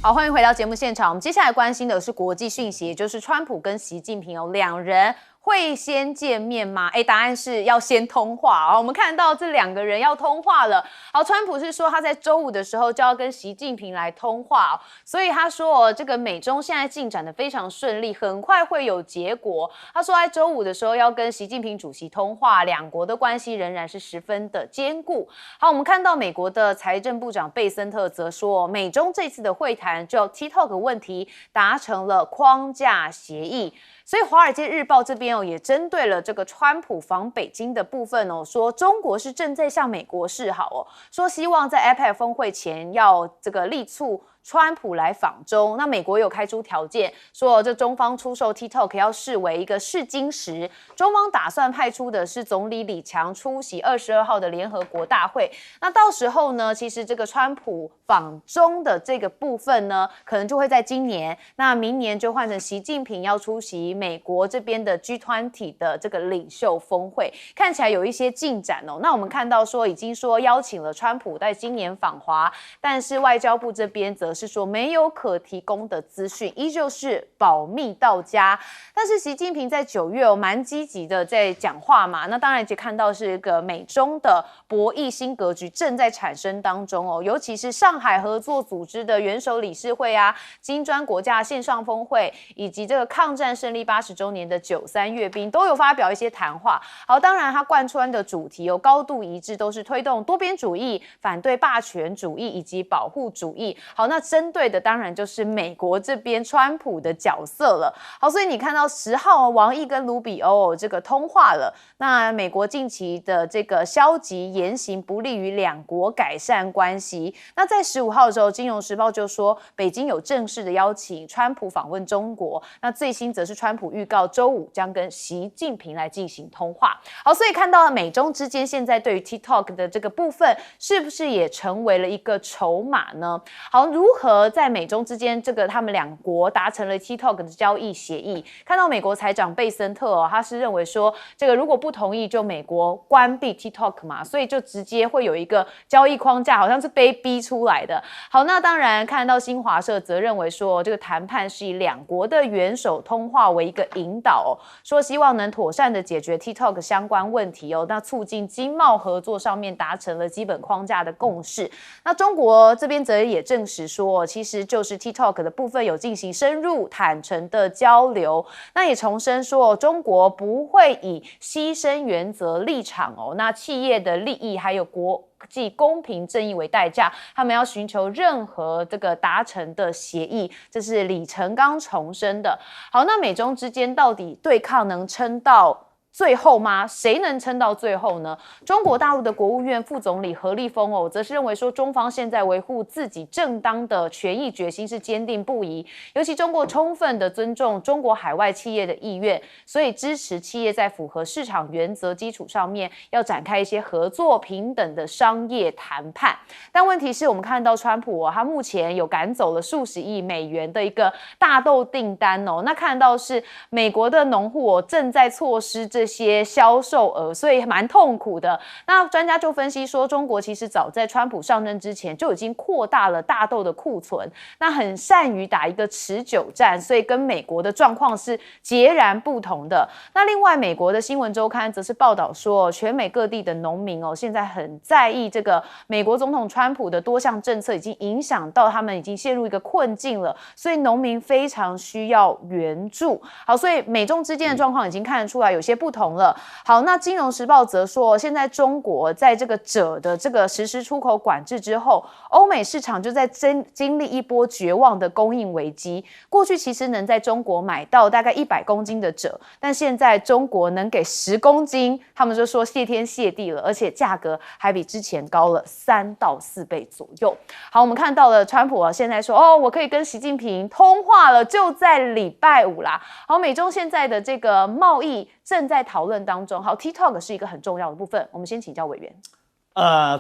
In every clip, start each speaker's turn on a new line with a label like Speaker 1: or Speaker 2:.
Speaker 1: 好，欢迎回到节目现场。我们接下来关心的是国际讯息，也就是川普跟习近平两人会先见面吗？答案是要先通话。我们看到这两个人要通话了。好，川普是说他在周五的时候就要跟习近平来通话，所以他说这个美中现在进展的非常顺利，很快会有结果。他说在周五的时候要跟习近平主席通话，两国的关系仍然是十分的坚固。好，我们看到美国的财政部长贝森特则说，美中这次的会谈就 TikTok 问题达成了框架协议。所以《华尔街日报》这边也针对了这个川普访北京的部分说中国是正在向美国示好说希望在 APEC 峰会前要这个力促川普来访中。那美国有开出条件，说这中方出售 TikTok 要视为一个试金石。中方打算派出的是总理李强出席22号的联合国大会。那到时候呢，其实这个川普访中的这个部分呢，可能就会在今年。那明年就换成习近平要出席美国这边的 G20 的这个领袖峰会，看起来有一些进展那我们看到说已经说邀请了川普在今年访华，但是外交部这边则是说没有可提供的资讯，依旧是保密到家。但是习近平在9月蛮积极的在讲话嘛，那当然也看到是一个美中的博弈新格局正在产生当中尤其是上海合作组织的元首理事会金砖国家线上峰会，以及这个抗战胜利80周年的93阅兵都有发表一些谈话。好，当然它贯穿的主题高度一致，都是推动多边主义、反对霸权主义以及保护主义。好，那针对的当然就是美国这边川普的角色了。好，所以你看到10号王毅跟卢比欧这个通话了。那美国近期的这个消极言行不利于两国改善关系。那在15号的时候，《金融时报》就说北京有正式的邀请川普访问中国。那最新则是川普预告周五将跟习近平来进行通话。好，所以看到美中之间现在对于 TikTok 的这个部分，是不是也成为了一个筹码呢？好，如何在美中之间这个他们两国达成了 TikTok 的交易协议？看到美国财长贝森特他是认为说这个如果不同意，就美国关闭 TikTok 嘛，所以就直接会有一个交易框架，好像是被逼出来的。好，那当然看到新华社则认为说这个谈判是以两国的元首通话为一个引导说希望能妥善的解决 TikTok 相关问题那促进经贸合作上面达成了基本框架的共识。那中国这边则也证实说，其实就是 TikTok 的部分有进行深入坦诚的交流。那也重申说，中国不会以牺牲原则立场那企业的利益还有国际公平正义为代价，他们要寻求任何这个达成的协议，这是李成钢重申的。好，那美中之间到底对抗能撑到最后吗？谁能撑到最后呢？中国大陆的国务院副总理何立峰则是认为说，中方现在维护自己正当的权益决心是坚定不移，尤其中国充分的尊重中国海外企业的意愿，所以支持企业在符合市场原则基础上面，要展开一些合作平等的商业谈判。但问题是我们看到川普他目前有赶走了数十亿美元的一个大豆订单那看到是美国的农户正在错失这些销售额，所以蛮痛苦的。那专家就分析说，中国其实早在川普上任之前就已经扩大了大豆的库存，那很善于打一个持久战，所以跟美国的状况是截然不同的。那另外美国的新闻周刊则是报道说，全美各地的农民现在很在意这个美国总统川普的多项政策已经影响到他们，已经陷入一个困境了，所以农民非常需要援助。好，所以美中之间的状况已经看得出来有些不同了。好，那金融时报则说，现在中国在这个锗的这个实施出口管制之后，欧美市场就在经历一波绝望的供应危机。过去其实能在中国买到大概100公斤的锗，但现在中国能给10公斤，他们就说谢天谢地了，而且价格还比之前高了3到4倍左右。好，我们看到了川普现在说我可以跟习近平通话了，就在礼拜5啦。好，美中现在的这个贸易正在讨论当中。好 ，TikTok 是一个很重要的部分。我们先请教委员。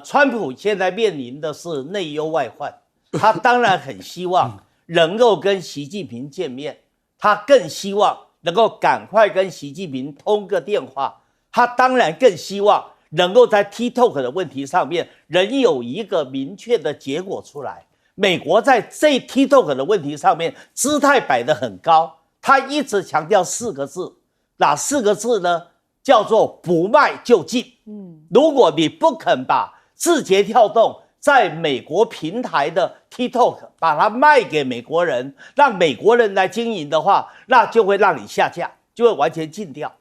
Speaker 2: 川普现在面临的是内忧外患，他当然很希望能够跟习近平见面，他更希望能够赶快跟习近平通个电话，他当然更希望能够在 TikTok 的问题上面能有一个明确的结果出来。美国在这 TikTok 的问题上面姿态摆得很高，他一直强调4个字，哪4个字呢？叫做不卖就禁。如果你不肯把字节跳动在美国平台的 TikTok 把它卖给美国人，让美国人来经营的话，那就会让你下架，就会完全禁掉。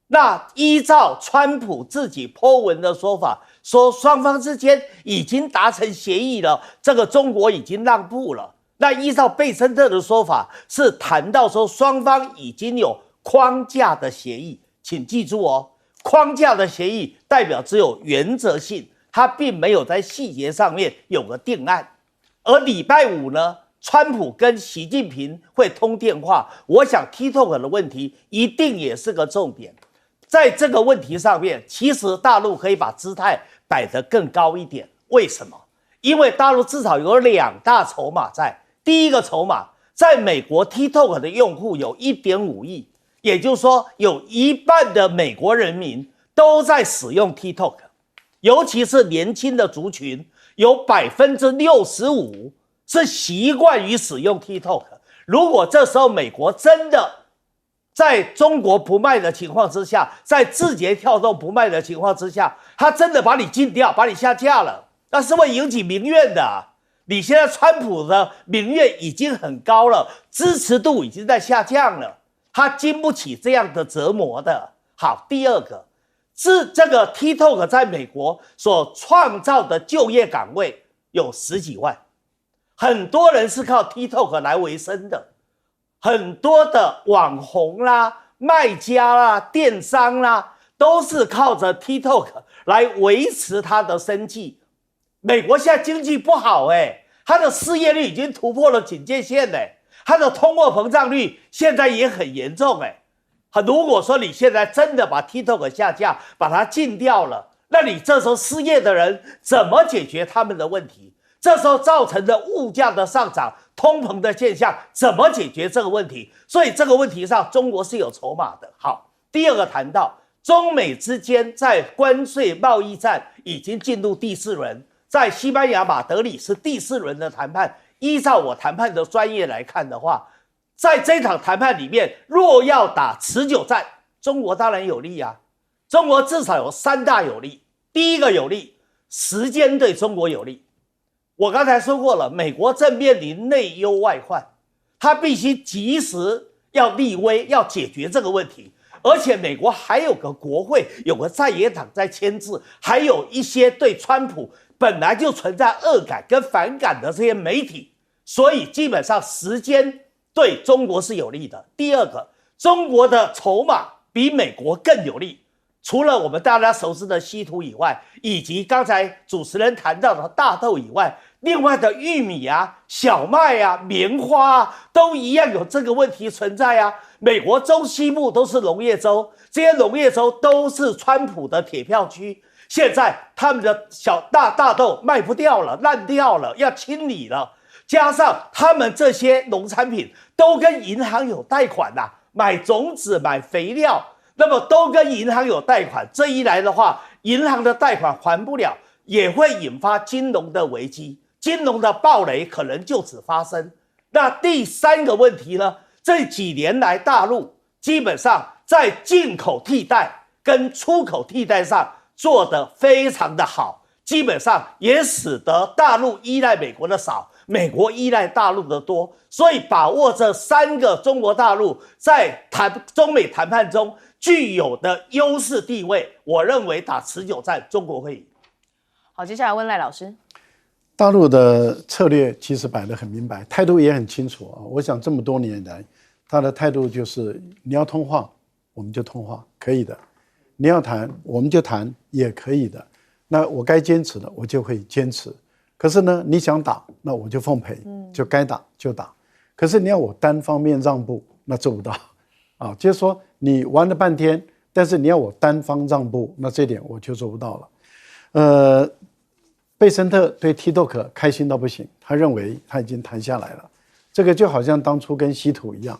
Speaker 2: 那依照川普自己po文的说法，说双方之间已经达成协议了，这个中国已经让步了。那依照贝森特的说法，是谈到说双方已经有框架的协议，请记住哦，框架的协议代表只有原则性，它并没有在细节上面有个定案。而礼拜五呢，川普跟习近平会通电话，我想 TikTok 的问题一定也是个重点。在这个问题上面，其实大陆可以把姿态摆得更高一点。为什么？因为大陆至少有2大筹码在。第一个筹码，在美国 TikTok 的用户有1.5亿，也就是说有一半的美国人民都在使用 TikTok， 尤其是年轻的族群，有65%是习惯于使用 TikTok。如果这时候美国真的在中国不卖的情况之下，在字节跳动不卖的情况之下，他真的把你禁掉，把你下架了，那是会引起民怨的啊。你现在川普的民怨已经很高了，支持度已经在下降了，他经不起这样的折磨的。好，第二个是这个 TikTok 在美国所创造的就业岗位有10几万，很多人是靠 TikTok 来维生的。很多的网红啦、卖家啦、电商啦，都是靠着 TikTok 来维持他的生计。美国现在经济不好他的失业率已经突破了警戒线他的通货膨胀率现在也很严重如果说你现在真的把 TikTok 下架，把它禁掉了，那你这时候失业的人怎么解决他们的问题？这时候造成的物价的上涨、通膨的现象，怎么解决这个问题？所以这个问题上，中国是有筹码的。好，第二个谈到中美之间在关税贸易战已经进入第4轮，在西班牙马德里是第4轮的谈判。依照我谈判的专业来看的话，在这场谈判里面，若要打持久战，中国当然有利啊。中国至少有3大有利。第一个有利，时间对中国有利。我刚才说过了，美国正面临内忧外患，他必须及时要立威，要解决这个问题。而且美国还有个国会，有个在野党在牵制，还有一些对川普本来就存在恶感跟反感的这些媒体，所以基本上时间对中国是有利的。第二个，中国的筹码比美国更有利。除了我们大家熟知的稀土以外，以及刚才主持人谈到的大豆以外，另外的玉米啊、小麦啊、棉花啊，都一样有这个问题存在啊。美国中西部都是农业州，这些农业州都是川普的铁票区。现在他们的大豆卖不掉了，烂掉了，要清理了。加上他们这些农产品都跟银行有贷款买种子、买肥料。那么都跟银行有贷款，这一来的话，银行的贷款还不了，也会引发金融的危机，金融的暴雷可能就此发生。那第3个问题呢？这几年来，大陆基本上在进口替代跟出口替代上做得非常的好，基本上也使得大陆依赖美国的少，美国依赖大陆的多，所以把握这3个中国大陆在中美谈判中具有的优势地位，我认为打持久战，中国会赢。
Speaker 1: 好，接下来问赖老师。
Speaker 3: 大陆的策略其实摆得很明白，态度也很清楚我想这么多年来，他的态度就是你要通话，我们就通话，可以的；你要谈，我们就谈，也可以的。那我该坚持的，我就会坚持。可是呢，你想打，那我就奉陪，就该打就打。可是你要我单方面让步，那做不到就是说你玩了半天，但是你要我单方让步，那这点我就做不到了。贝森特对 TikTok 开心到不行，他认为他已经谈下来了。这个就好像当初跟稀土一样，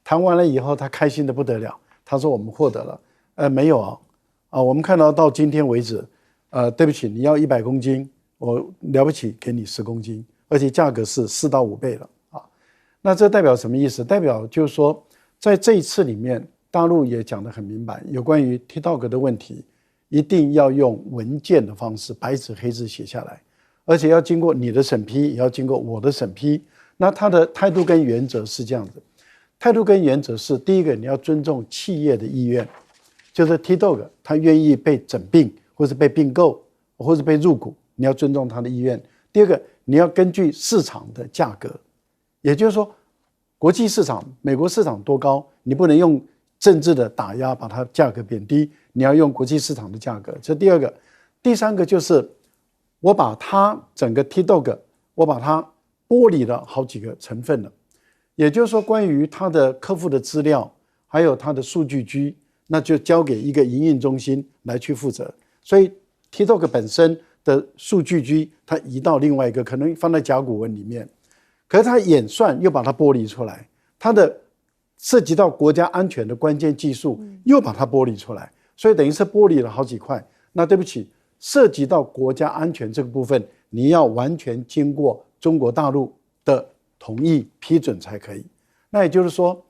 Speaker 3: 谈完了以后他开心的不得了，他说我们获得了。没有我们看到今天为止，对不起，你要100公斤，我了不起给你10公斤，而且价格是4到5倍了啊。那这代表什么意思？代表就是说，在这一次里面，大陆也讲得很明白，有关于 TikTok 的问题，一定要用文件的方式，白纸黑字写下来，而且要经过你的审批，也要经过我的审批。那他的态度跟原则是这样子，态度跟原则是：第一个，你要尊重企业的意愿，就是 TikTok 他愿意被整并，或是被并购，或是被入股，你要尊重他的意愿。第二个，你要根据市场的价格，也就是说，国际市场、美国市场多高，你不能用政治的打压把它价格贬低，你要用国际市场的价格。这第二个。第三个就是我把它整个 TikTok 我把它剥离了好几个成分了，也就是说，关于它的客户的资料，还有它的数据居，那就交给一个营运中心来去负责。所以 TikTok 本身的数据居，它移到另外一个，可能放在甲骨文里面，可是它演算又把它剥离出来，它的涉及到国家安全的关键技术又把它剥离出来，所以等于是剥离了好几块。那对不起，涉及到国家安全这个部分，你要完全经过中国大陆的同意批准才可以。那也就是说，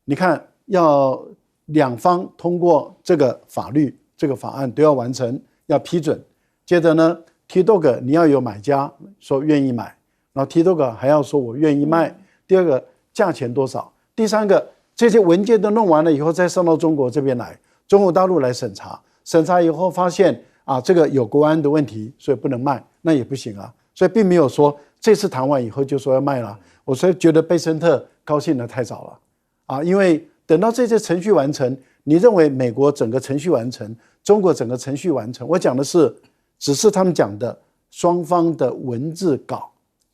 Speaker 3: 你看要两方通过这个法律、这个法案都要完成，要批准。接着呢 ，TikTok 你要有买家说愿意买，然后 TikTok 还要说我愿意卖。第二个，价钱多少？第三个，这些文件都弄完了以后，再上到中国这边来，中国大陆来审查，审查以后发现这个有国安的问题，所以不能卖，那也不行啊。所以并没有说这次谈完以后就说要卖了。我所以觉得贝森特高兴得太早了因为等到这些程序完成，你认为美国整个程序完成，中国整个程序完成，我讲的是只是他们讲的双方的文字稿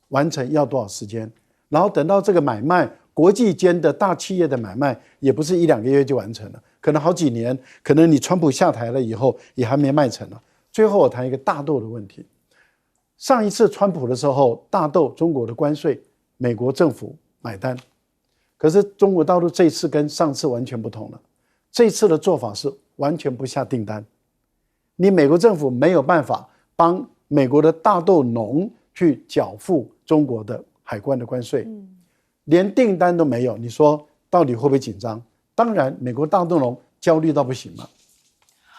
Speaker 3: 完成要多少时间，然后等到这个买卖，国际间的大企业的买卖也不是1-2个月就完成了，可能好几年，可能你川普下台了以后也还没卖成了。最后我谈一个大豆的问题。上一次川普的时候，大豆中国的关税，美国政府买单，可是中国大陆这一次跟上次完全不同了，这一次的做法是完全不下订单，你美国政府没有办法帮美国的大豆农去缴付中国的海关的关税，连订单都没有，你说到底会不会紧张？当然，美国大豆农焦虑到不行嘛。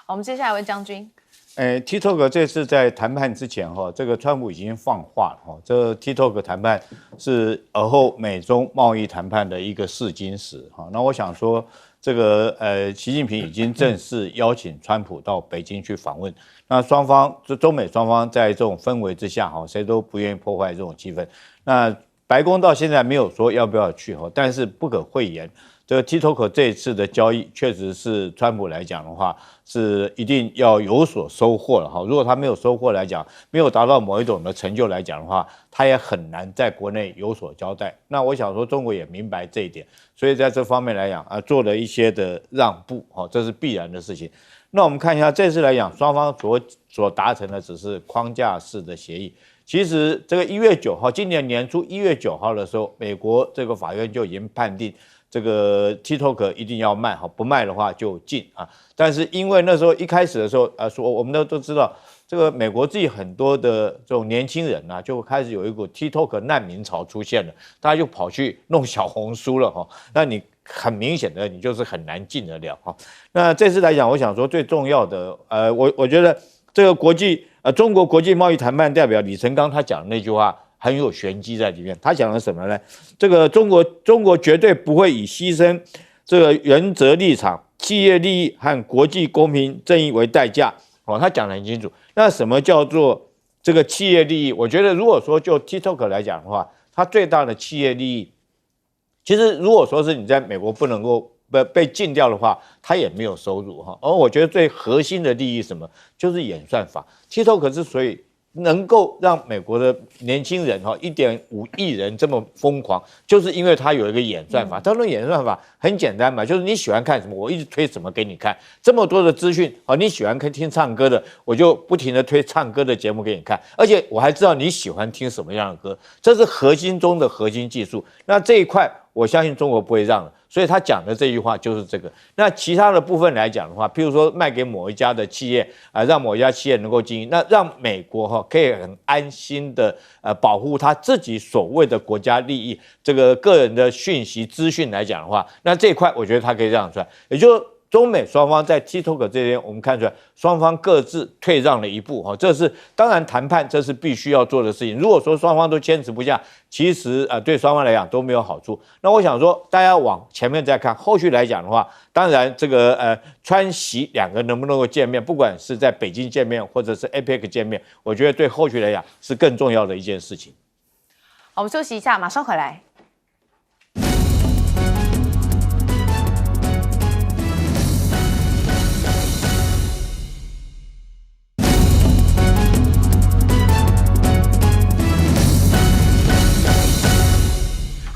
Speaker 1: 好，我们接下来问将军。
Speaker 4: TikTok 这次在谈判之前这个川普已经放话了这个 TikTok 谈判是而后美中贸易谈判的一个试金石那我想说，这个习近平已经正式邀请川普到北京去访问。那双方中美双方在这种氛围之下谁都不愿意破坏这种气氛。那白宫到现在没有说要不要去但是不可讳言，这个 TikTok 这一次的交易确实是川普来讲的话，是一定要有所收获了如果他没有收获来讲，没有达到某一种的成就来讲的话，他也很难在国内有所交代。那我想说，中国也明白这一点，所以在这方面来讲做了一些的让步这是必然的事情。那我们看一下这次来讲，双方所达成的只是框架式的协议。其实这个1月9号，今年年初1月9号的时候，美国这个法院就已经判定这个 TikTok 一定要卖不卖的话就禁但是因为那时候一开始的时候说我们都知道，这个美国自己很多的这种年轻人就开始有一股 TikTok 难民潮出现了，大家就跑去弄小红书了那你很明显的你就是很难进得了那这次来讲，我想说最重要的我觉得这个中国国际贸易谈判代表李成钢他讲的那句话很有玄机在里面。他讲了什么呢？这个中国绝对不会以牺牲这个原则立场、企业利益和国际公平正义为代价他讲得很清楚。那什么叫做这个企业利益？我觉得如果说就 TikTok 来讲的话，它最大的企业利益，其实如果说是你在美国不能够被禁掉的话，它也没有收入而我觉得最核心的利益是什么？就是演算法。TikTok 之所以能够让美国的年轻人1.5亿人这么疯狂，就是因为它有一个演算法。它的演算法很简单嘛，就是你喜欢看什么，我一直推什么给你看。这么多的资讯你喜欢听唱歌的，我就不停的推唱歌的节目给你看，而且我还知道你喜欢听什么样的歌，这是核心中的核心技术。那这一块我相信中国不会让的。所以他讲的这句话就是这个。那其他的部分来讲的话，譬如说卖给某一家的企业让某一家企业能够经营，那让美国可以很安心的保护他自己所谓的国家利益，这个个人的讯息资讯来讲的话，那这一块我觉得他可以这样出来，也就是中美双方在 TikTok 这边，我们看出来双方各自退让了一步，这是当然谈判，这是必须要做的事情。如果说双方都坚持不下，其实对双方来讲都没有好处。那我想说，大家往前面再看，后续来讲的话，当然这个川习两个能不能够见面，不管是在北京见面或者是 APEC 见面，我觉得对后续来讲是更重要的一件事情。
Speaker 1: 好，我们休息一下，马上回来。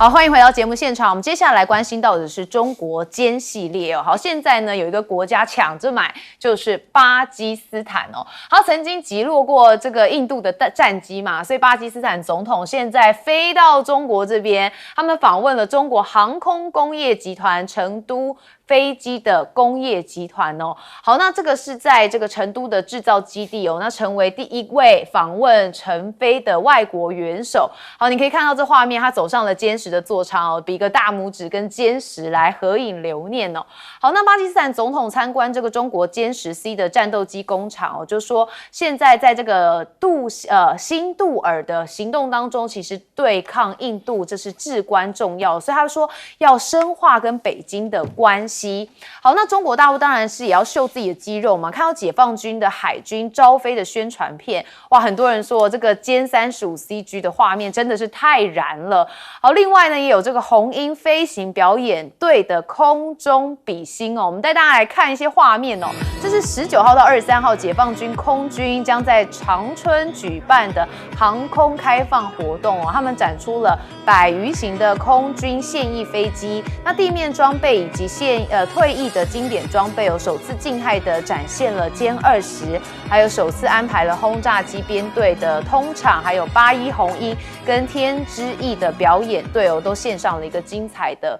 Speaker 1: 好，欢迎回到节目现场。我们接下来关心到的是中国歼系列哦。好，现在呢有一个国家抢着买，就是巴基斯坦哦。他曾经击落过这个印度的战机嘛，所以巴基斯坦总统现在飞到中国这边，他们访问了中国航空工业集团成都飞机的工业集团哦。好，那这个是在这个成都的制造基地哦，那成为第一位访问成飞的外国元首。好，你可以看到这画面，他走上了歼十的座舱哦，比个大拇指跟歼十来合影留念哦。好，那巴基斯坦总统参观这个中国歼十 C 的战斗机工厂哦，就说现在在这个新杜尔的行动当中，其实对抗印度这是至关重要，所以他说要深化跟北京的关系。好，那中国大陆当然是也要秀自己的肌肉嘛，看到解放军的海军招飞的宣传片，哇，很多人说这个歼35CG 的画面真的是太燃了。好，另外呢也有这个红鹰飞行表演队的空中比心哦，我们带大家来看一些画面哦。这是19号到23号解放军空军将在长春举办的航空开放活动哦，他们展出了100余型的空军现役飞机，那地面装备以及退役的经典装备哦，首次静态的展现了歼20，还有首次安排了轰炸机编队的通场，还有81红鹰跟天之翼的表演队哦，都献上了一个精彩的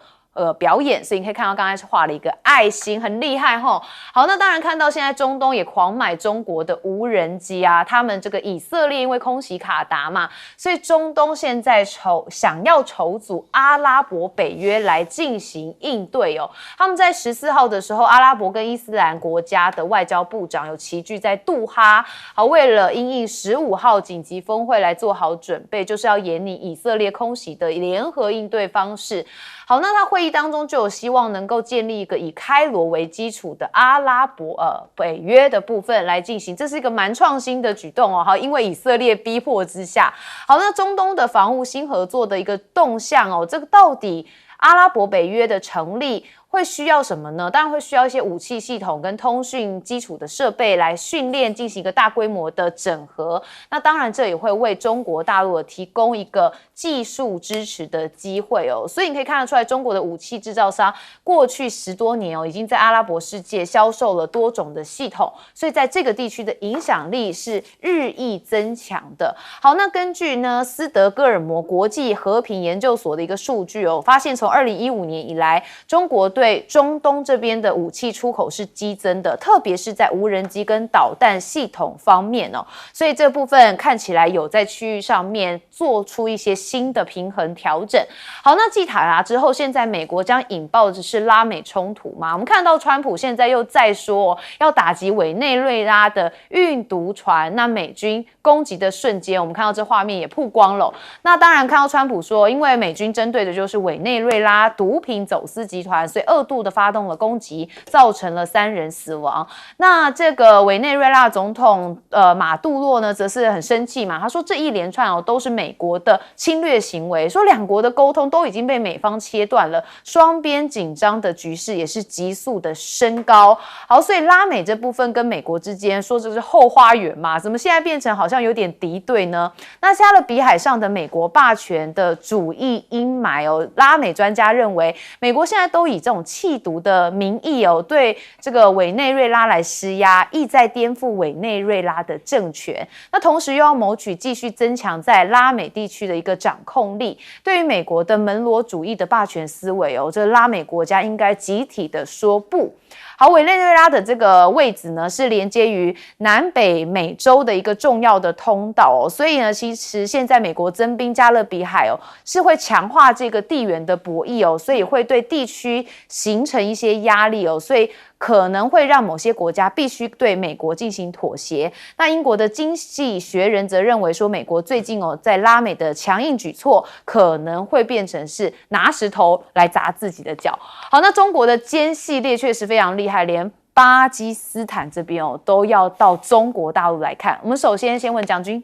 Speaker 1: 表演，所以你可以看到刚才是画了一个爱心，很厉害齁。好，那当然看到现在中东也狂买中国的无人机啊，他们这个以色列因为空袭卡达嘛，所以中东现在想要筹组阿拉伯北约来进行应对哦。他们在14号的时候，阿拉伯跟伊斯兰国家的外交部长有齐聚在杜哈，好，为了因应15号紧急峰会来做好准备，就是要研拟以色列空袭的联合应对方式。好，那他会议当中就有希望能够建立一个以开罗为基础的阿拉伯北约的部分来进行，这是一个蛮创新的举动哦。好，因为以色列逼迫之下，好，那中东的防务新合作的一个动向哦，这个到底阿拉伯北约的成立会需要什么呢？当然会需要一些武器系统跟通讯基础的设备来训练，进行一个大规模的整合。那当然这也会为中国大陆提供一个技术支持的机会哦。所以你可以看得出来，中国的武器制造商过去10多年哦，已经在阿拉伯世界销售了多种的系统，所以在这个地区的影响力是日益增强的。好，那根据呢斯德哥尔摩国际和平研究所的一个数据哦，发现从2015年以来，中国对中东这边的武器出口是激增的，特别是在无人机跟导弹系统方面哦，所以这部分看起来有在区域上面做出一些新的平衡调整。好，那继塔拉之后，现在美国将引爆的是拉美冲突吗？我们看到川普现在又在说要打击委内瑞拉的运毒船，那美军攻击的瞬间，我们看到这画面也曝光了。那当然看到川普说，因为美军针对的就是委内瑞拉毒品走私集团，所以2度的发动了攻击，造成了3人死亡。那这个委内瑞拉总统马杜洛呢，则是很生气嘛，他说这一连串都是美国的侵略行为，说两国的沟通都已经被美方切断了，双边紧张的局势也是急速的升高。好，所以拉美这部分跟美国之间说这是后花园嘛，怎么现在变成好像有点敌对呢？那加勒比海上的美国霸权的主义阴霾哦，拉美专家认为美国现在都以这种种弃毒的名义哦，对这个委内瑞拉来施压，意在颠覆委内瑞拉的政权。那同时又要谋取继续增强在拉美地区的一个掌控力。对于美国的门罗主义的霸权思维哦，这拉美国家应该集体的说不。好，委内瑞拉的这个位置呢，是连接于南北美洲的一个重要的通道哦，所以呢，其实现在美国增兵加勒比海哦，是会强化这个地缘的博弈哦，所以会对地区形成一些压力哦，所以可能会让某些国家必须对美国进行妥协。那英国的经济学人则认为说，美国最近哦在拉美的强硬举措，可能会变成是拿石头来砸自己的脚。好，那中国的歼系列确实非常厉害，连巴基斯坦这边哦都要到中国大陆来看。我们首先先问将军，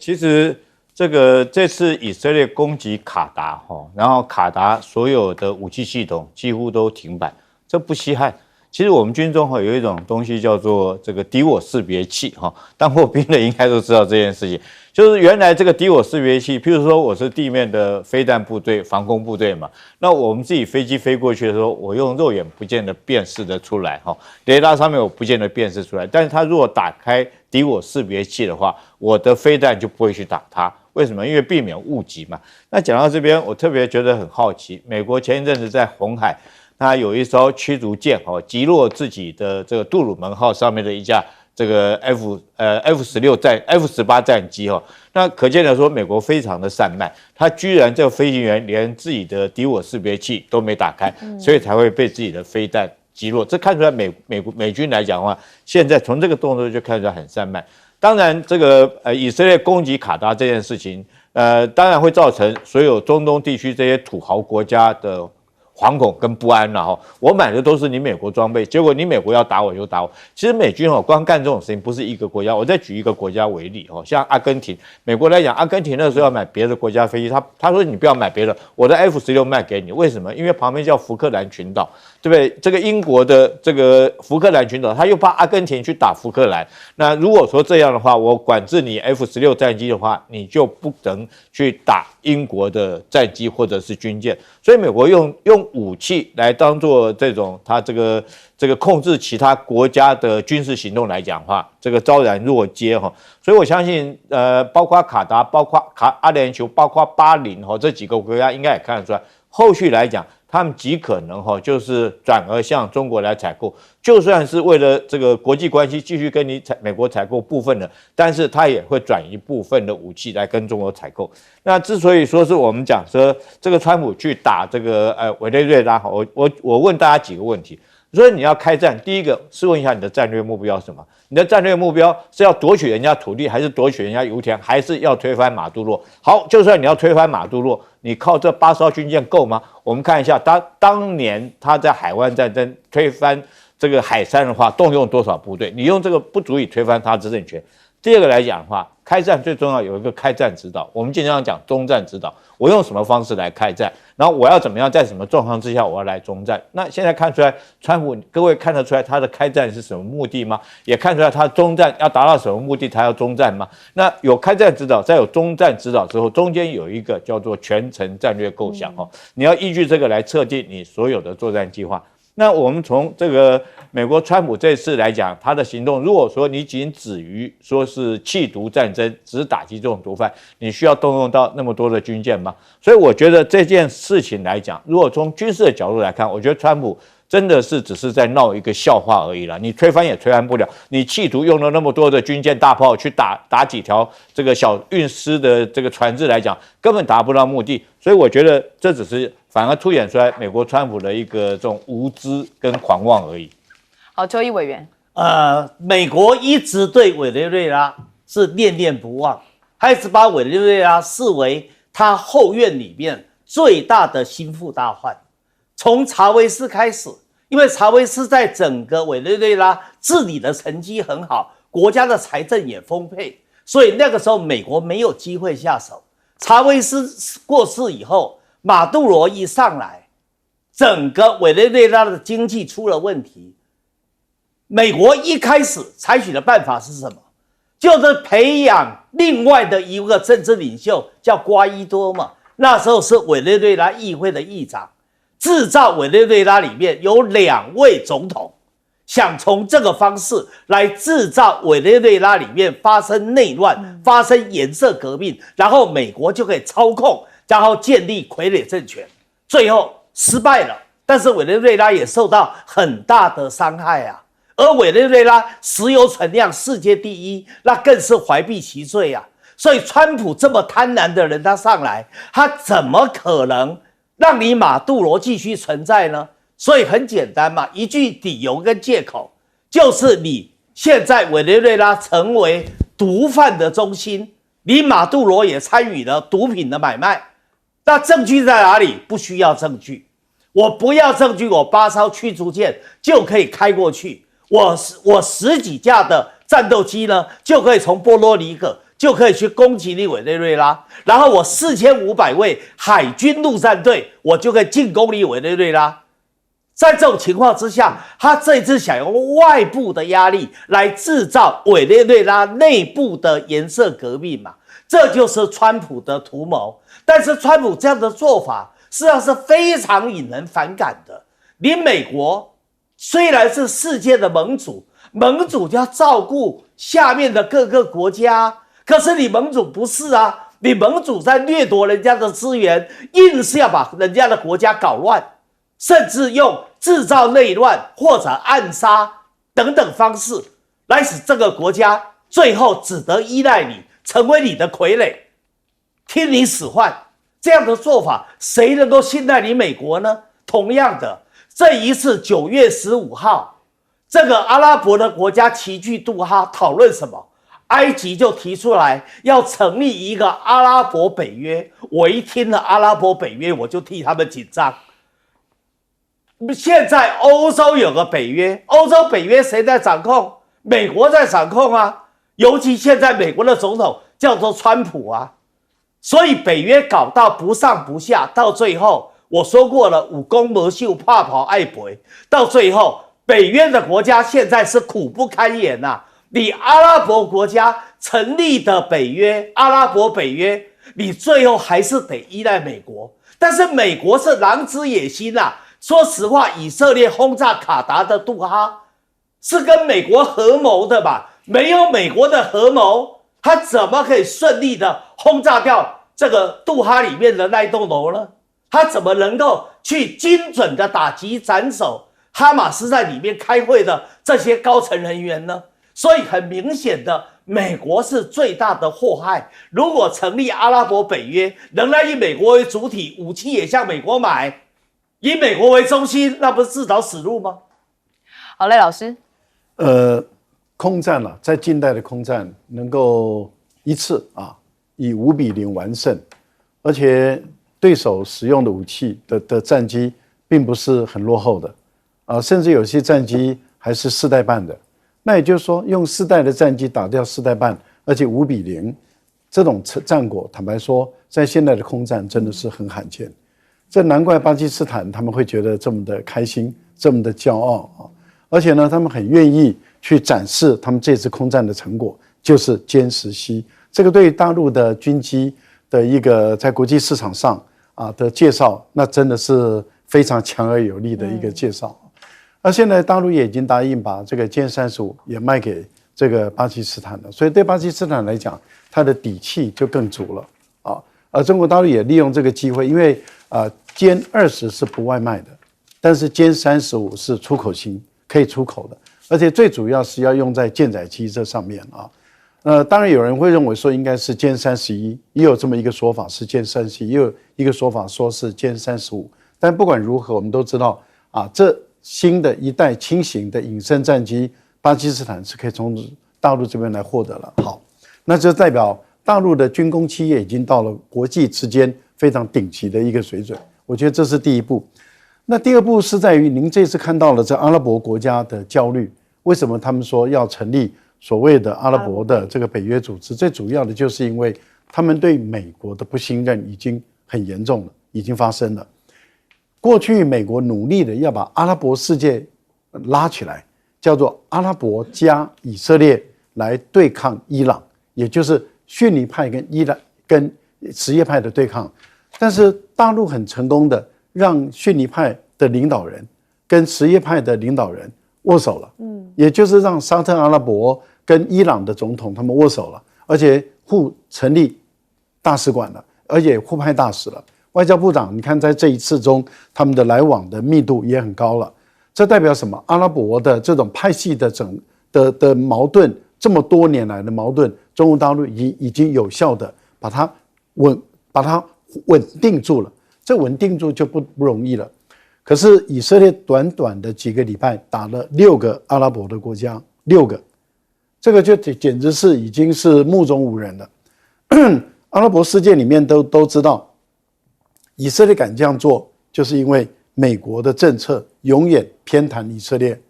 Speaker 4: 其实这次以色列攻击卡达然后卡达所有的武器系统几乎都停摆，这不稀罕。其实我们军中有一种东西叫做这个敌我识别器当过兵的应该都知道这件事情，就是原来这个敌我识别器，譬如说我是地面的飞弹部队、防空部队嘛，那我们自己飞机飞过去的时候，我用肉眼不见得辨识得出来雷达上面我不见得辨识出来，但是它如果打开敌我识别器的话，我的飞弹就不会去打它。为什么？因为避免误击嘛。那讲到这边，我特别觉得很好奇，美国前一阵子在红海，它有一艘驱逐舰击落自己的这个杜鲁门号上面的一架这个 F18 战机那可见得说美国非常的散漫，他居然这个飞行员连自己的敌我识别器都没打开，所以才会被自己的飞弹击落。这看出来美军来讲的话，现在从这个动作就看出来很散漫。当然，这个以色列攻击卡达这件事情，当然会造成所有中东地区这些土豪国家的惶恐跟不安了我买的都是你美国装备，结果你美国要打我就打我。其实美军光干这种事情不是一个国家，我再举一个国家为例像阿根廷，美国来讲，阿根廷那时候要买别的国家飞机，他说你不要买别的，我的 F16卖给你，为什么？因为旁边叫福克兰群岛，对不对？这个英国的这个福克兰群岛，他又怕阿根廷去打福克兰，那如果说这样的话，我管制你 F16战机的话，你就不能去打英国的战机或者是军舰，所以美国用武器来当做这种他这个控制其他国家的军事行动来讲的话，这个昭然若揭所以我相信包括卡达、包括阿联酋、包括巴林这几个国家应该也看得出来，后续来讲他们极可能就是转而向中国来采购，就算是为了这个国际关系继续跟你美国采购部分的，但是他也会转一部分的武器来跟中国采购。那之所以说是我们讲说这个川普去打这个委内瑞拉我问大家几个问题。所以你要开战，第一个试问一下你的战略目标是什么？你的战略目标是要夺取人家土地，还是夺取人家油田，还是要推翻马杜罗？好，就算你要推翻马杜罗，你靠这8艘军舰够吗？我们看一下，当年他在海湾战争推翻这个海山的话，动用多少部队？你用这个不足以推翻他执政权。第二个来讲的话，开战最重要有一个开战指导，我们经常讲中战指导，我用什么方式来开战，然后我要怎么样在什么状况之下我要来中战。那现在看出来，川普各位看得出来他的开战是什么目的吗？也看出来他中战要达到什么目的，他要中战吗？那有开战指导，再有中战指导之后，中间有一个叫做全程战略构想你要依据这个来测定你所有的作战计划。那我们从这个美国川普这次来讲，他的行动，如果说你仅止于说是弃毒战争，只是打击这种毒贩，你需要动用到那么多的军舰吗？所以我觉得这件事情来讲，如果从军事的角度来看，我觉得川普真的是只是在闹一个笑话而已啦，你推翻也推翻不了，你企图用了那么多的军舰大炮去打几条这个小运输的这个船只来讲，根本达不到目的，所以我觉得这只是反而凸显出来美国川普的一个这种无知跟狂妄而已。
Speaker 1: 好，邱毅委员，
Speaker 2: 美国一直对委内瑞拉是念念不忘，他一直把委内瑞拉视为他后院里面最大的心腹大患。从查韦斯开始，因为查韦斯在整个委内瑞拉治理的成绩很好，国家的财政也丰沛，所以那个时候美国没有机会下手。查韦斯过世以后，马杜罗一上来，整个委内瑞拉的经济出了问题。美国一开始采取的办法是什么？就是培养另外的一个政治领袖，叫瓜伊多嘛。那时候是委内瑞拉议会的议长。制造委内瑞拉里面有2位总统想从这个方式来制造委内瑞拉里面发生内乱、发生颜色革命，然后美国就可以操控，然后建立傀儡政权，最后失败了。但是委内瑞拉也受到很大的伤害啊，而委内瑞拉石油存量世界第1，那更是怀璧其罪啊。所以川普这么贪婪的人，他上来，他怎么可能让你马杜罗继续存在呢？所以很简单嘛，一句理由跟借口，就是你现在委内瑞拉成为毒贩的中心，你马杜罗也参与了毒品的买卖，那证据在哪里？不需要证据，我不要证据，我8艘驱逐舰就可以开过去，我10几架的战斗机呢，就可以从波多黎各就可以去攻击你委内瑞拉，然后我4500位海军陆战队，我就可以进攻你委内瑞拉。在这种情况之下，他这次想用外部的压力来制造委内瑞拉内部的颜色革命嘛，这就是川普的图谋。但是川普这样的做法实际上是非常引人反感的。你美国虽然是世界的盟主，盟主就要照顾下面的各个国家，可是你盟主不是啊，你盟主在掠夺人家的资源，硬是要把人家的国家搞乱，甚至用制造内乱或者暗杀等等方式来使这个国家最后只得依赖你，成为你的傀儡，听你使唤。这样的做法谁能够信赖你美国呢？同样的，这一次9月15号，这个阿拉伯的国家齐聚杜哈讨论什么？埃及就提出来要成立一个阿拉伯北约。我一听了阿拉伯北约，我就替他们紧张。现在欧洲有个北约，欧洲北约谁在掌控？美国在掌控啊，尤其现在美国的总统叫做川普啊，所以北约搞到不上不下，到最后我说过了，武功魔秀，怕跑爱赔，到最后北约的国家现在是苦不堪言呐。你阿拉伯国家成立的北约，阿拉伯北约，你最后还是得依赖美国，但是美国是狼子野心啊。说实话，以色列轰炸卡达的杜哈是跟美国合谋的吧？没有美国的合谋，他怎么可以顺利的轰炸掉这个杜哈里面的那栋楼呢？他怎么能够去精准的打击斩首哈马斯在里面开会的这些高层人员呢？所以很明显的，美国是最大的祸害。如果成立阿拉伯北约，仍然以美国为主体，武器也向美国买，以美国为中心，那不是自找死路吗？
Speaker 1: 好嘞，老师。
Speaker 3: 空战啊，在近代的空战能够一次以5-0完胜，而且对手使用的武器的战机并不是很落后的甚至有些战机还是4代半的。那也就是说，用4代的战机打掉4代半，而且5-0，这种战果，坦白说，在现在的空战真的是很罕见。这难怪巴基斯坦他们会觉得这么的开心，这么的骄傲而且呢，他们很愿意去展示他们这次空战的成果，就是歼10C。这个对大陆的军机的一个在国际市场上的介绍，那真的是非常强而有力的一个介绍。而现在大陆也已经答应把这个歼35也卖给这个巴基斯坦了，所以对巴基斯坦来讲，它的底气就更足了而中国大陆也利用这个机会，因为歼20是不外卖的，但是歼35是出口型，可以出口的，而且最主要是要用在舰载机这上面当然有人会认为说应该是歼31，也有这么一个说法是歼31，也有一个说法说是歼35，但不管如何，我们都知道这新的一代轻型的隐身战机，巴基斯坦是可以从大陆这边来获得了。好，那就代表大陆的军工企业已经到了国际之间非常顶级的一个水准，我觉得这是第一步。那第二步是在于您这次看到了这阿拉伯国家的焦虑，为什么他们说要成立所谓的阿拉伯的这个北约组织？最主要的就是因为他们对美国的不信任已经很严重了，已经发生了。过去美国努力的要把阿拉伯世界拉起来，叫做阿拉伯加以色列来对抗伊朗，也就是逊尼派跟伊朗跟什叶派的对抗。但是大陆很成功的让逊尼派的领导人跟什叶派的领导人握手了，也就是让沙特阿拉伯跟伊朗的总统他们握手了，而且互成立大使馆了，而且互派大使了。外交部长，你看在这一次中，他们的来往的密度也很高了。这代表什么？阿拉伯的这种派系的矛盾，这么多年来的矛盾，中国大陆已经有效的把它稳定住了。这稳定住就不容易了。可是以色列短短的几个礼拜打了6个阿拉伯的国家，6个，这个就简直是已经是目中无人了。阿拉伯世界里面都知道，以色列敢这样做，就是因为美国的政策永远偏袒以色列。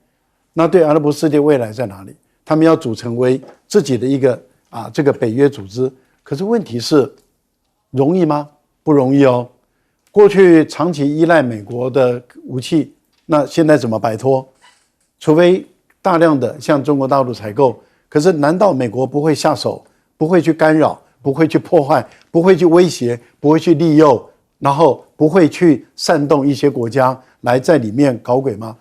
Speaker 3: 那对阿拉伯世界未来在哪里？他们要组成为自己的一个这个北约组织，可是问题是容易吗？不容易哦。过去长期依赖美国的武器，那现在怎么摆脱？除非大量的向中国大陆采购，可是难道美国不会下手，不会去干扰，不会去破坏，不会去威胁，不会去利诱，然后不会去煽动一些国家来在里面搞鬼吗？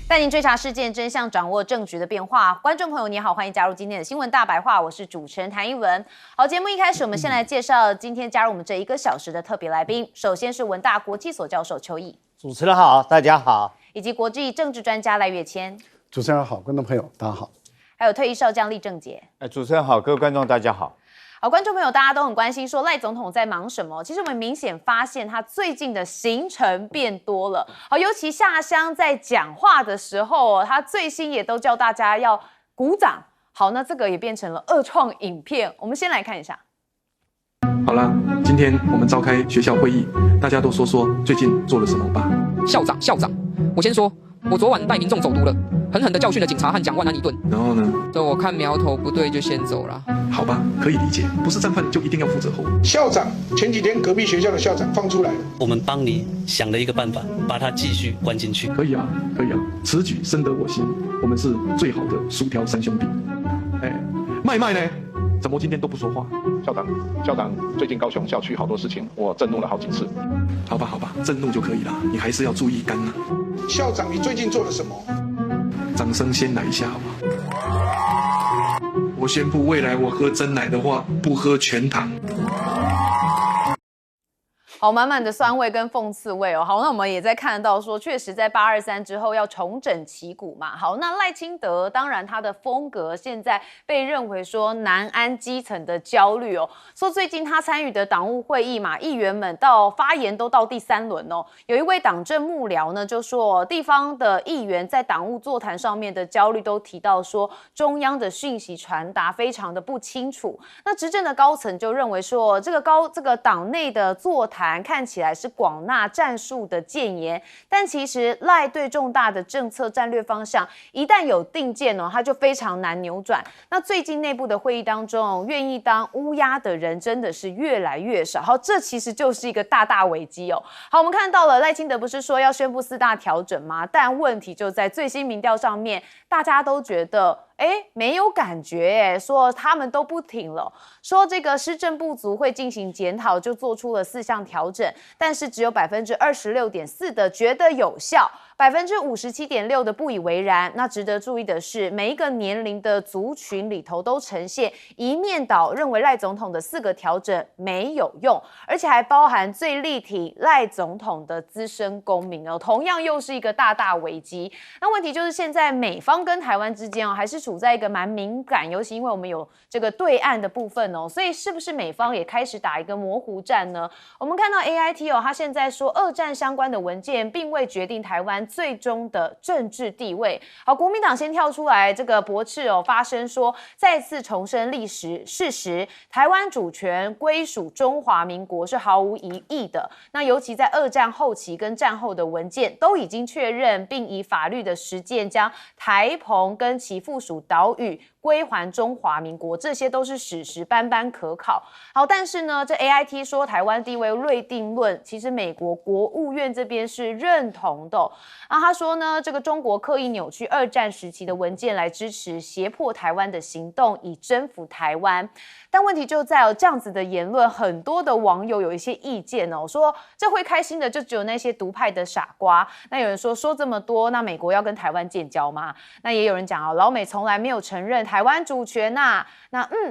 Speaker 1: 带您追查事件真相，掌握政局的变化。观众朋友，你好，欢迎加入今天的新闻大白话，我是主持人谭一文。好，节目一开始，我们先来介绍今天加入我们这1个小时的特别来宾。首先是文大国际所教授邱毅，
Speaker 2: 主持人好，大家好，
Speaker 1: 以及国际政治专家赖岳谦。
Speaker 3: 主持人好，观众朋友大家好。
Speaker 1: 还有退役少将厉正杰。
Speaker 4: 主持人好，各位观众大家好。
Speaker 1: 好，观众朋友，大家都很关心说赖总统在忙什么？其实我们明显发现他最近的行程变多了。好，尤其下乡在讲话的时候，他最新也都叫大家要鼓掌。好，那这个也变成了2创影片。我们先来看一下。
Speaker 5: 好了，今天我们召开学校会议，大家都说说最近做了什么吧。
Speaker 6: 校长，我先说，我昨晚带民众走读了，狠狠地教训了警察和蒋万安一顿。
Speaker 5: 然后呢？
Speaker 6: 等我看苗头不对就先走了。
Speaker 5: 好吧，可以理解，不是战犯就一定要负责后果。
Speaker 7: 校长，前几天隔壁学校的校长放出来了，
Speaker 8: 我们帮你想了一个办法，把他继续关进去。
Speaker 5: 可以啊，此举深得我心，我们是最好的薯条3兄弟。麦呢？怎么今天都不说话？
Speaker 9: 校长，最近高雄校区好多事情，我震怒了好几次。
Speaker 5: 好吧，震怒就可以了，你还是要注意肝啊。
Speaker 7: 校长，你最近做了什么？
Speaker 5: 掌声先来一下好吧。我宣布，未来我喝真奶的话，不喝全糖。
Speaker 1: 好，满满的酸味跟讽刺味哦。好，那我们也在看到说，确实在823之后要重整旗鼓嘛。好，那赖清德当然他的风格现在被认为说南安基层的焦虑哦，说最近他参与的党务会议嘛，议员们到发言都到第3轮哦。有一位党政幕僚呢就说，地方的议员在党务座谈上面的焦虑都提到说，中央的讯息传达非常的不清楚。那执政的高层就认为说，这个党内的座谈看起来是广纳战术的谏言，但其实赖对重大的政策战略方向一旦有定见哦，它就非常难扭转。那最近内部的会议当中，愿意当乌鸦的人真的是越来越少。好，这其实就是一个大危机哦。好，我们看到了赖清德不是说要宣布4大调整吗？但问题就在最新民调上面，大家都觉得没有感觉说他们都不挺了，说这个施政不足会进行检讨，就做出了4项调整，但是只有26.4%的觉得有效，57.6%的不以为然。那值得注意的是，每一个年龄的族群里头都呈现一面倒，认为赖总统的4个调整没有用，而且还包含最力挺赖总统的资深公民哦，同样又是一个大危机。那问题就是现在美方跟台湾之间还是处在一个蛮敏感，尤其因为我们有这个对岸的部分哦，所以是不是美方也开始打一个模糊战呢？我们看到 AIT 他现在说2战相关的文件并未决定台湾最终的政治地位。好，国民党先跳出来这个驳斥发声说，再次重申历史事实，台湾主权归属中华民国是毫无疑义的。那尤其在2战后期跟战后的文件都已经确认，并以法律的实践将台澎跟其附属岛屿归还中华民国，这些都是史实，班班可考。好，但是呢，这 AIT 说台湾地位未定论，其实美国国务院这边是认同的。然后他说呢，这个中国刻意扭曲2战时期的文件来支持胁迫台湾的行动，以征服台湾。但问题就在这样子的言论，很多的网友有一些意见说这会开心的就只有那些独派的傻瓜。那有人说这么多，那美国要跟台湾建交吗？那也有人讲老美从来没有承认台湾主权那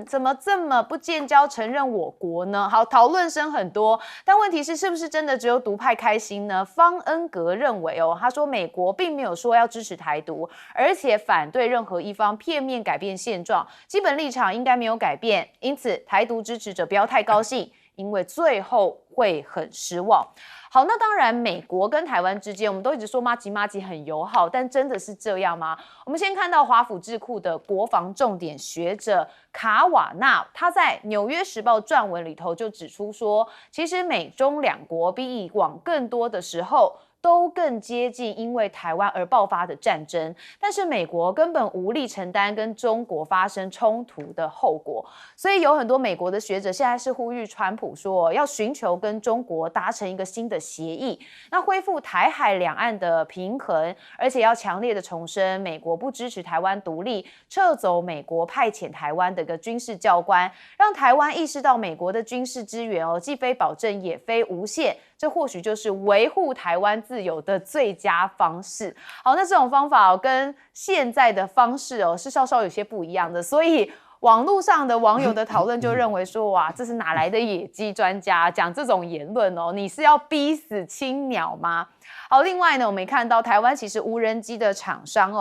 Speaker 1: 怎么这么不建交承认我国呢？好，讨论声很多，但问题是不是真的只有独派开心呢？方恩格认为他说美国并没有说要支持台独，而且反对任何一方片面改变现状，基本立场应该没有改变，因此台独支持者不要太高兴，因为最后会很失望。好，那当然，美国跟台湾之间，我们都一直说麻吉很友好，但真的是这样吗？我们先看到华府智库的国防重点学者卡瓦纳，他在《纽约时报》撰文里头就指出说，其实美中两国比以往更多的时候都更接近因为台湾而爆发的战争，但是美国根本无力承担跟中国发生冲突的后果，所以有很多美国的学者现在是呼吁川普说要寻求跟中国达成一个新的协议，那恢复台海两岸的平衡，而且要强烈的重申美国不支持台湾独立，撤走美国派遣台湾的一个军事教官，让台湾意识到美国的军事支援既非保证也非无限，这或许就是维护台湾自由的最佳方式。好，那这种方法跟现在的方式是稍稍有些不一样的，所以网络上的网友的讨论就认为说，哇，这是哪来的野鸡专家讲这种言论你是要逼死青鸟吗？好，另外呢，我们也看到台湾其实无人机的厂商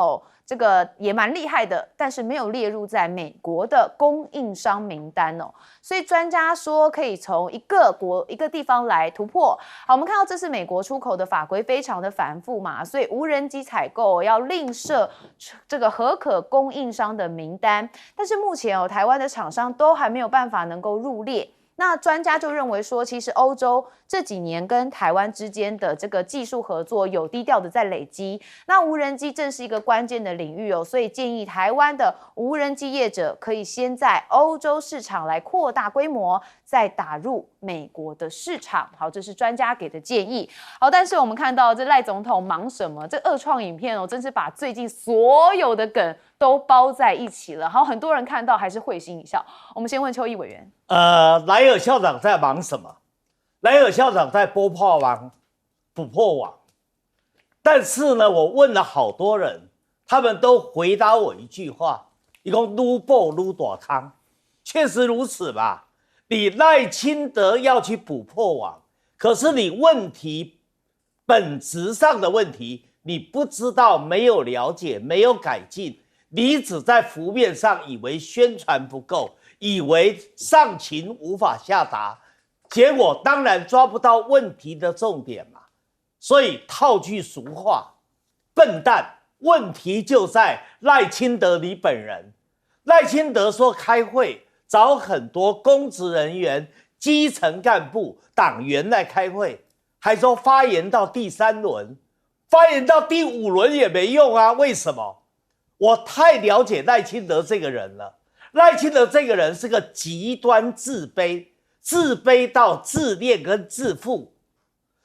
Speaker 1: 这个也蛮厉害的，但是没有列入在美国的供应商名单所以专家说可以从一个地方来突破。好，我们看到这是美国出口的法规非常的繁复嘛，所以无人机采购要另设这个合可供应商的名单，但是目前台湾的厂商都还没有办法能够入列。那专家就认为说，其实欧洲这几年跟台湾之间的这个技术合作有低调的在累积，那无人机正是一个关键的领域所以建议台湾的无人机业者可以先在欧洲市场来扩大规模，再打入美国的市场。好，这是专家给的建议。好，但是我们看到这赖总统忙什么？这二创影片真是把最近所有的梗都包在一起了。好，很多人看到还是会心一笑。我们先问邱毅委员。
Speaker 2: 莱尔校长在忙什么？莱尔校长在捕破网。但是呢，我问了好多人，他们都回答我一句话：一共撸爆撸大汤。确实如此吧？你赖清德要去捕破网，可是你问题本质上的问题，你不知道，没有了解，没有改进，你只在浮面上以为宣传不够，以为上情无法下达，结果当然抓不到问题的重点嘛。所以套句俗话，笨蛋，问题就在赖清德你本人。赖清德说开会找很多公职人员、基层干部、党员来开会，还说发言到第3轮，发言到第5轮也没用啊？为什么？我太了解赖清德这个人了。赖清德这个人是个极端自卑到自恋跟自负，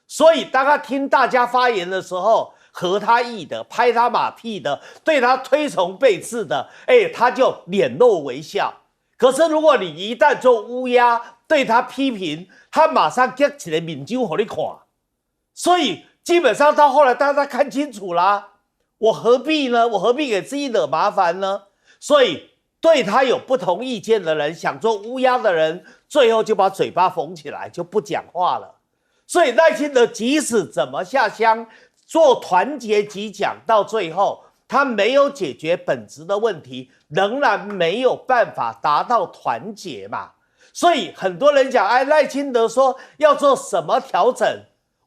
Speaker 2: 所以当他听大家发言的时候，合他意的，拍他马屁的，对他推崇备至的，他就脸露微笑。可是如果你一旦做乌鸦，对他批评，他马上激起来面睛给你看。所以基本上到后来大家看清楚啦，我何必呢？我何必给自己惹麻烦呢？所以对他有不同意见的人，想做乌鸦的人，最后就把嘴巴缝起来，就不讲话了。所以赖清德即使怎么下乡做团结集讲，到最后他没有解决本质的问题，仍然没有办法达到团结嘛。所以很多人讲，赖清德说要做什么调整，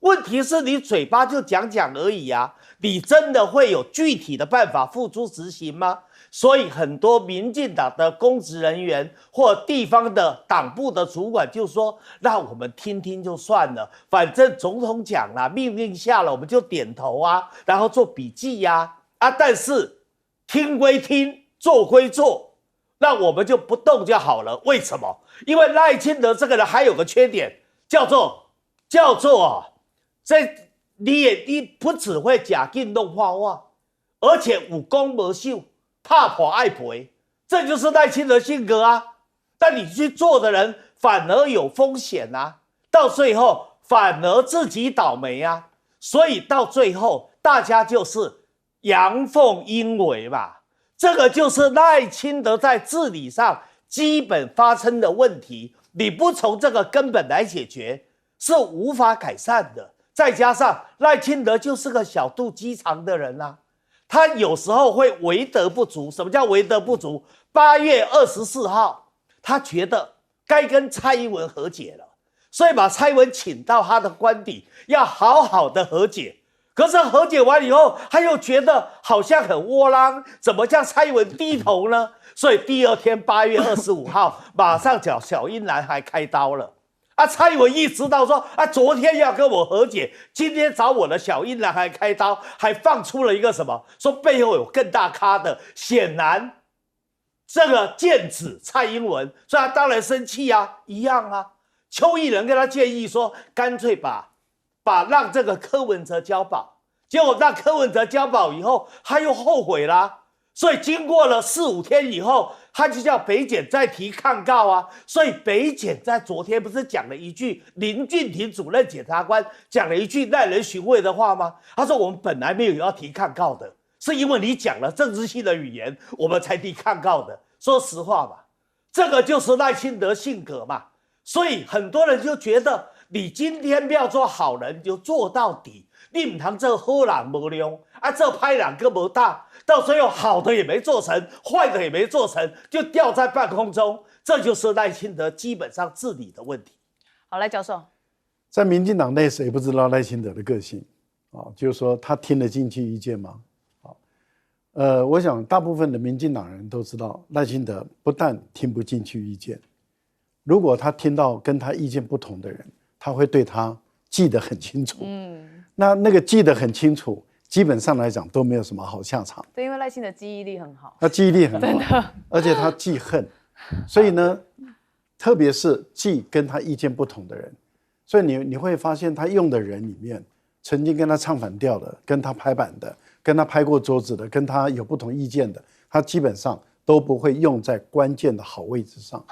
Speaker 2: 问题是你嘴巴就讲讲而已啊，你真的会有具体的办法付诸执行吗？所以很多民进党的公职人员或地方的党部的主管就说，那我们听听就算了，反正总统讲了，命令下了，我们就点头啊，然后做笔记呀，但是听归听，做归做，那我们就不动就好了。为什么？因为赖清德这个人还有个缺点，叫做你不只会假劲弄画画，而且有功无秀，怕破爱赔，这就是赖清德性格啊。但你去做的人反而有风险啊，到最后反而自己倒霉啊。所以到最后大家就是阳奉阴违嘛。这个就是赖清德在治理上基本发生的问题，你不从这个根本来解决，是无法改善的。再加上赖清德就是个小肚鸡肠的人啊，他有时候会为德不足。什么叫为德不足？8月24号，他觉得该跟蔡英文和解了，所以把蔡英文请到他的官邸，要好好的和解。可是和解完以后，他又觉得好像很窝囊，怎么叫蔡英文低头呢？所以第二天8月25号，马上叫小英男孩开刀了。蔡英文一知道说昨天要跟我和解，今天找我的小英男孩开刀，还放出了一个什么，说背后有更大咖的，显然这个剑指蔡英文，所以他当然生气啊，一样啊。邱毅人跟他建议说，干脆让这个柯文哲交保，结果让柯文哲交保以后，他又后悔啦。所以经过了4、5天以后，他就叫北检再提抗告啊。所以北检在昨天不是讲了一句，林俊廷主任检察官讲了一句耐人寻味的话吗？他说我们本来没有要提抗告的，是因为你讲了政治性的语言，我们才提抗告的。说实话嘛，这个就是赖清德性格嘛。所以很多人就觉得，你今天不要做好人，就做到底。你不能做好人无量做歹人更无大，到最后好的也没做成，坏的也没做成，就掉在半空中。这就是赖清德基本上治理的问题。
Speaker 1: 好，赖教授，
Speaker 3: 在民进党内谁不知道赖清德的个性就是说他听得进去意见吗？我想大部分的民进党人都知道，赖清德不但听不进去意见，如果他听到跟他意见不同的人，他会对他记得很清楚。那个记得很清楚，基本上来讲都没有什么好下场。
Speaker 1: 对，因为赖清德记忆力很好，
Speaker 3: 他记忆力很好，
Speaker 1: 真的，
Speaker 3: 而且他记恨，所以呢，特别是记跟他意见不同的人，所以你会发现他用的人里面，曾经跟他唱反调的，跟他拍板的，跟他拍过桌子的，跟他有不同意见的，他基本上都不会用在关键的好位置上。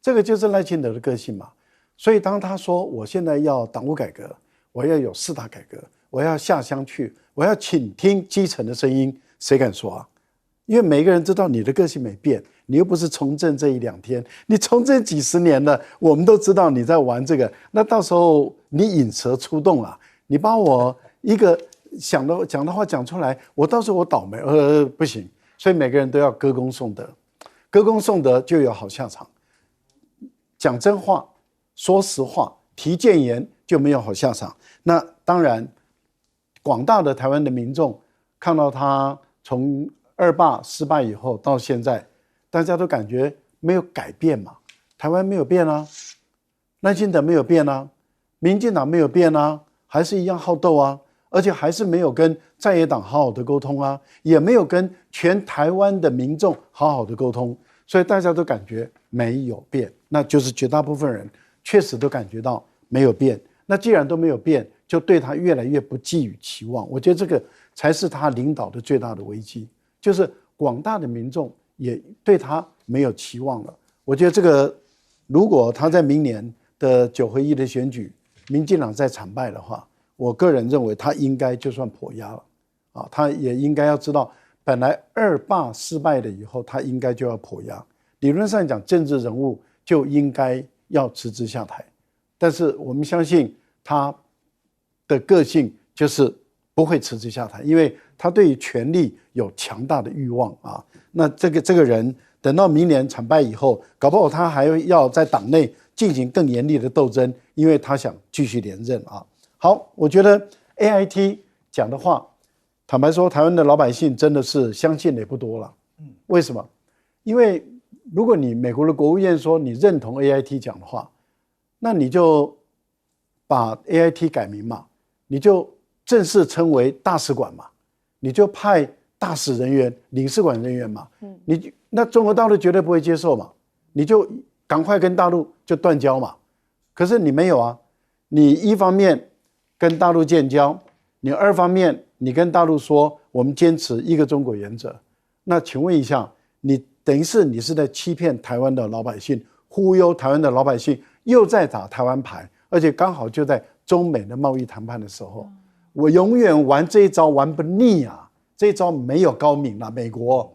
Speaker 3: 这个就是赖清德的个性嘛。所以当他说我现在要党务改革，我要有4大改革，我要下乡去，我要倾听基层的声音，谁敢说啊？因为每个人知道你的个性没变，你又不是从政这1、2天，你从政几10年了，我们都知道你在玩这个。那到时候你引蛇出洞啊，你把我一个讲的话讲出来，我到时候我倒霉，不行。所以每个人都要歌功颂德，歌功颂德就有好下场。讲真话，说实话，提谏言就没有好下场。那当然，广大的台湾的民众看到他从2·8失败以后到现在，大家都感觉没有改变嘛。台湾没有变啊，赖清德没有变啊，民进党没有变啊，还是一样好斗啊，而且还是没有跟在野党好好的沟通啊，也没有跟全台湾的民众好好的沟通，所以大家都感觉没有变，那就是绝大部分人确实都感觉到没有变。那既然都没有变，就对他越来越不寄予期望。我觉得这个才是他领导的最大的危机，就是广大的民众也对他没有期望了。我觉得这个，如果他在明年的9合1的选举，民进党再惨败的话，我个人认为他应该就算跛鸭了他也应该要知道，本来2·8失败了以后，他应该就要跛鸭。理论上讲，政治人物就应该要辞职下台。但是我们相信他的个性就是不会辞职下台，因为他对于权力有强大的欲望那这个人等到明年惨败以后，搞不好他还要在党内进行更严厉的斗争，因为他想继续连任好，我觉得 AIT 讲的话，坦白说，台湾的老百姓真的是相信的也不多了。为什么？因为如果你美国的国务院说你认同 AIT 讲的话，那你就把 AIT 改名嘛，你就正式称为大使馆嘛，你就派大使人员、领事馆人员嘛，那中国大陆绝对不会接受嘛，你就赶快跟大陆就断交嘛。可是你没有啊，你一方面跟大陆建交，你二方面你跟大陆说我们坚持一个中国原则，那请问一下，你等于是你是在欺骗台湾的老百姓，忽悠台湾的老百姓，又在打台湾牌，而且刚好就在中美的贸易谈判的时候，我永远玩这一招玩不腻啊，这一招没有高明了，美国。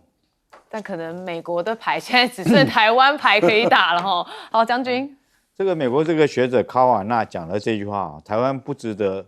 Speaker 1: 但可能美国的牌现在只剩台湾牌可以打了哈。好，将军。
Speaker 4: 这个美国这个学者卡瓦纳讲了这句话啊，台湾不值得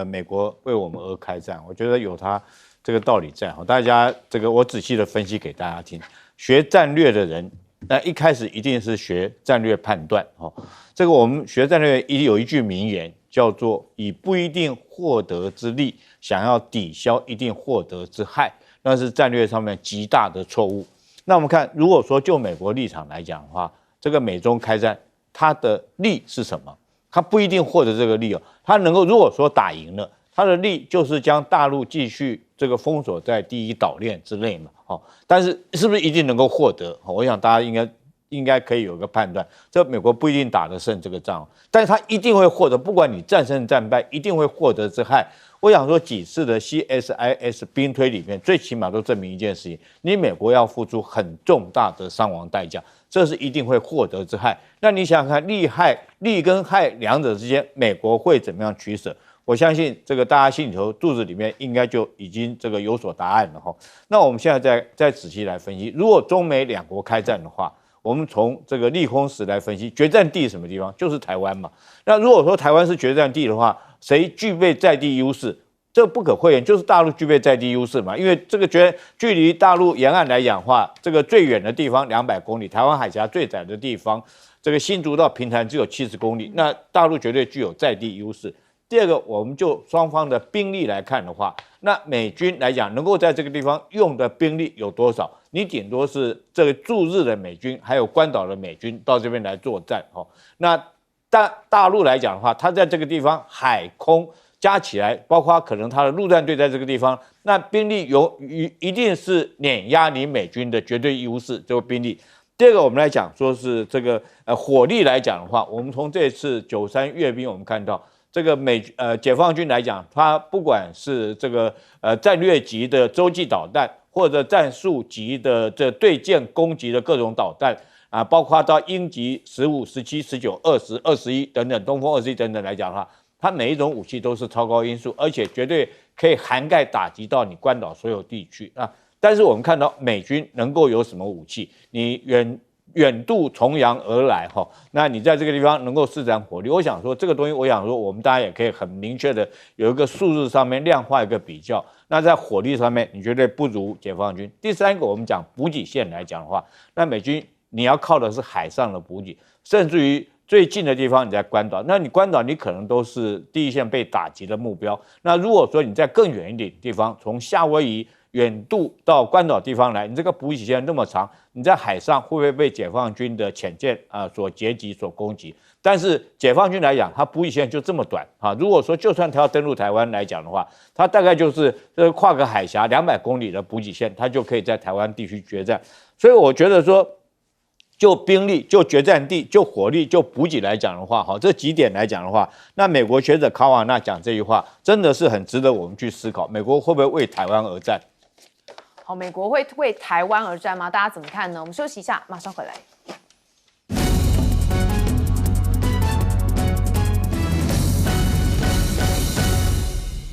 Speaker 4: 美国为我们而开战，我觉得有他这个道理在哈。大家这个我仔细的分析给大家听，学战略的人，那一开始一定是学战略判断哈。这个我们学战略有一句名言叫做“以不一定获得之利，想要抵消一定获得之害”，那是战略上面极大的错误。那我们看，如果说就美国立场来讲的话，这个美中开战，它的利是什么？它不一定获得这个利哦，它能够如果说打赢了，它的利就是将大陆继续这个封锁在第一岛链之内嘛，哦，但是是不是一定能够获得？我想大家应该可以有个判断，这美国不一定打得胜这个仗，但是它一定会获得，不管你战胜战败，一定会获得之害。我想说几次的 CSIS 兵推里面，最起码都证明一件事情：你美国要付出很重大的伤亡代价，这是一定会获得之害。那你想想看，利跟害两者之间，美国会怎么样取舍？我相信这个大家心里头肚子里面应该就已经这个有所答案了哈。那我们现在再仔细来分析，如果中美两国开战的话，我们从这个利空时来分析，决战地什么地方？就是台湾嘛。那如果说台湾是决战地的话，谁具备在地优势？这不可讳言，就是大陆具备在地优势嘛。因为这个距离大陆沿岸来讲的话，这个最远的地方200公里，台湾海峡最窄的地方，这个新竹到平潭只有70公里，那大陆绝对具有在地优势。第二个，我们就双方的兵力来看的话，那美军来讲能够在这个地方用的兵力有多少？你顶多是这个驻日的美军，还有关岛的美军到这边来作战哦。那大陆来讲的话，它在这个地方海空加起来，包括可能它的陆战队在这个地方，那兵力一定是碾压你美军的绝对优势，这个兵力。第二个，我们来讲说是这个火力来讲的话，我们从这次93阅兵，我们看到。这个解放军来讲，它不管是这个战略级的洲际导弹，或者战术级的这对舰攻击的各种导弹啊，包括到鹰级15、17、19、20、21等等，东风21等等来讲的话，它每一种武器都是超高音速，而且绝对可以涵盖打击到你关岛所有地区啊。但是我们看到美军能够有什么武器？你远渡重洋而来哈，那你在这个地方能够施展火力，我想说这个东西，我想说我们大家也可以很明确的有一个数字上面量化一个比较。那在火力上面，你绝对不如解放军。第三个，我们讲补给线来讲的话，那美军你要靠的是海上的补给，甚至于最近的地方你在关岛，那你关岛你可能都是第一线被打击的目标。那如果说你在更远一点的地方，从夏威夷远渡到关岛地方来，你这个补给线那么长，你在海上会不会被解放军的潜舰所截击、所攻击？但是解放军来讲，它补给线就这么短啊。如果说就算它要登陆台湾来讲的话，它大概就是跨个海峡200公里的补给线，它就可以在台湾地区决战。所以我觉得说，就兵力、就决战地、就火力、就补给来讲的话，这几点来讲的话，那美国学者卡瓦纳讲这句话，真的是很值得我们去思考，美国会不会为台湾而战？
Speaker 1: 好，美国会为台湾而战吗？大家怎么看呢？我们休息一下，马上回来。